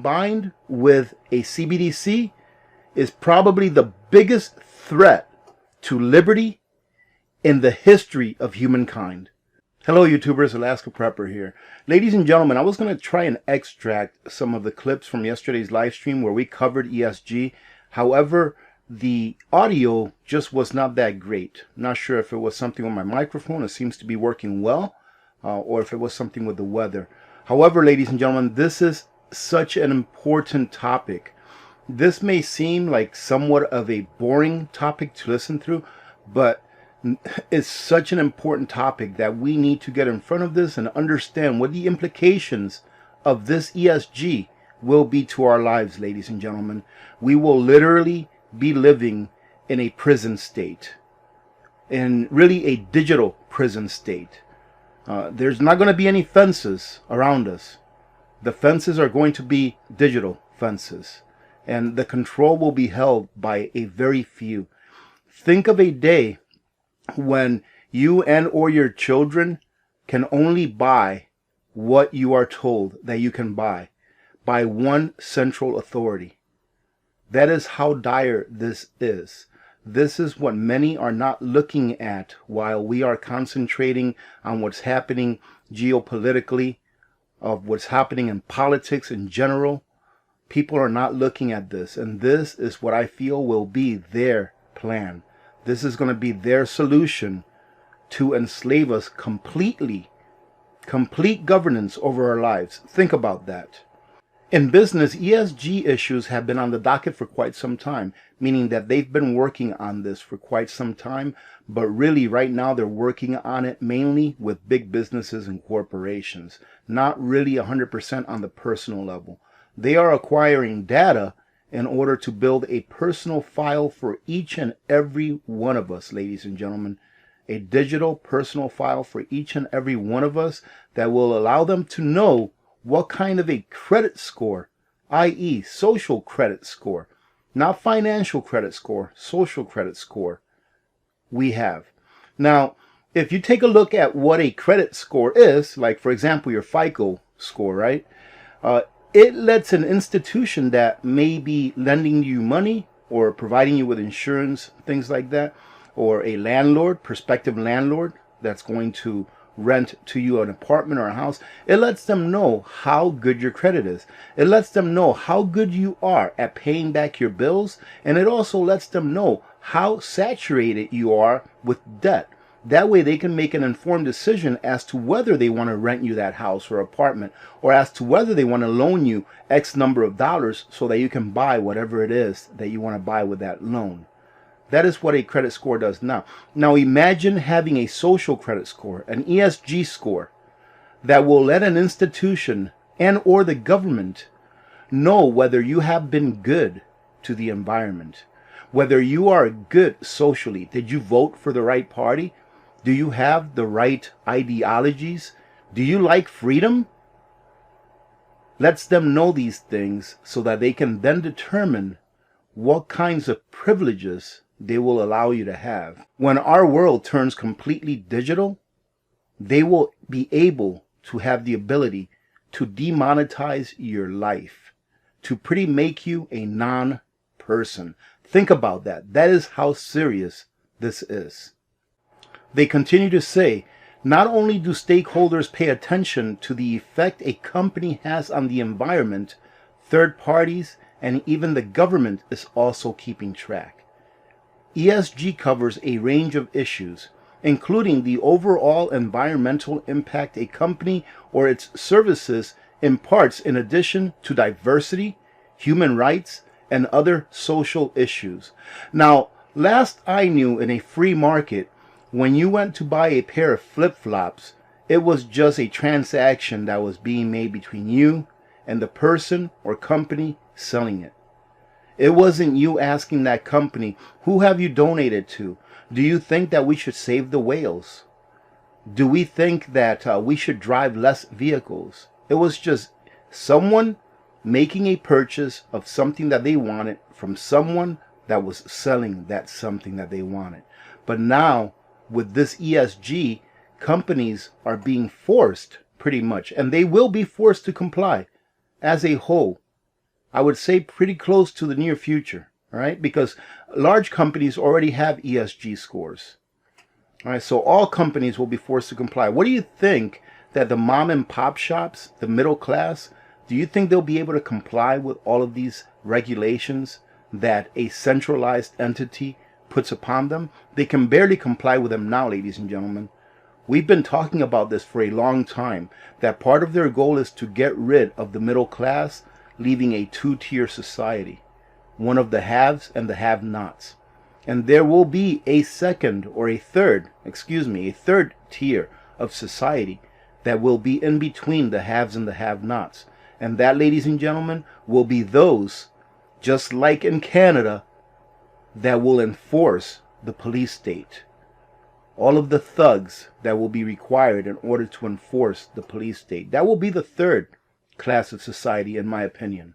combined with a CBDC is probably the biggest threat to liberty in the history of humankind. Hello YouTubers, Alaska Prepper here. Ladies and gentlemen, I was going to try and extract some of the clips from yesterday's live stream where we covered ESG. However, the audio just was not that great. Not sure if it was something with my microphone. It seems to be working well, or if it was something with the weather. However, ladies and gentlemen, this is such an important topic. This may seem like somewhat of a boring topic to listen through, but it's such an important topic that we need to get in front of this and understand what the implications of this ESG will be to our lives, ladies and gentlemen. We will literally be living in a prison state, in really a digital prison state. There's not going to be any fences around us. The fences are going to be digital fences, and the control will be held by a very few. Think of a day when you and or your children can only buy what you are told that you can buy by one central authority. That is how dire this is. This is what many are not looking at while we are concentrating on what's happening geopolitically, of what's happening in politics in general. People are not looking at this, and this is what I feel will be their plan. This is going to be their solution to enslave us completely. Complete governance over our lives. Think about that. In business, ESG issues have been on the docket for quite some time, meaning that they've been working on this for quite some time, but really right now they're working on it mainly with big businesses and corporations, not really 100% on the personal level. They are acquiring data in order to build a personal file for each and every one of us, ladies and gentlemen. A digital personal file for each and every one of us that will allow them to know what kind of a credit score, i.e. social credit score, not financial credit score, social credit score, we have. Now, if you take a look at what a credit score is, like for example your FICO score, right? It lets an institution that may be lending you money or providing you with insurance, things like that, or a landlord, prospective landlord that's going to rent to you an apartment or a house, it lets them know how good your credit is. It lets them know how good you are at paying back your bills, and it also lets them know how saturated you are with debt. That way they can make an informed decision as to whether they want to rent you that house or apartment, or as to whether they want to loan you X number of dollars so that you can buy whatever it is that you want to buy with that loan. That is what a credit score does now. Now imagine having a social credit score, an ESG score, that will let an institution and or the government know whether you have been good to the environment, whether you are good socially. Did you vote for the right party? Do you have the right ideologies? Do you like freedom? Lets them know these things so that they can then determine what kinds of privileges they will allow you to have. When our world turns completely digital, they will be able to have the ability to demonetize your life, to pretty make you a non-person. Think about that. That is how serious this is. They continue to say, not only do stakeholders pay attention to the effect a company has on the environment, third parties and even the government is also keeping track. ESG covers a range of issues, including the overall environmental impact a company or its services imparts, in addition to diversity, human rights, and other social issues. Now, last I knew, in a free market, when you went to buy a pair of flip-flops, it was just a transaction that was being made between you and the person or company selling it. It wasn't you asking that company, who have you donated to? Do you think that we should save the whales? Do we think that we should drive less vehicles? It was just someone making a purchase of something that they wanted from someone that was selling that something that they wanted. But now, with this ESG, companies are being forced, pretty much, and they will be forced to comply as a whole, I would say pretty close to the near future, all right? Because large companies already have ESG scores. All right, so all companies will be forced to comply. What do you think that the mom and pop shops, the middle class, do you think they'll be able to comply with all of these regulations that a centralized entity puts upon them? They can barely comply with them now, ladies and gentlemen. We've been talking about this for a long time, that part of their goal is to get rid of the middle class, leaving a two-tier society, one of the haves and the have-nots. And there will be a third tier of society that will be in between the haves and the have-nots. And that, ladies and gentlemen, will be those, just like in Canada, that will enforce the police state. All of the thugs that will be required in order to enforce the police state. That will be the third class of society, in my opinion.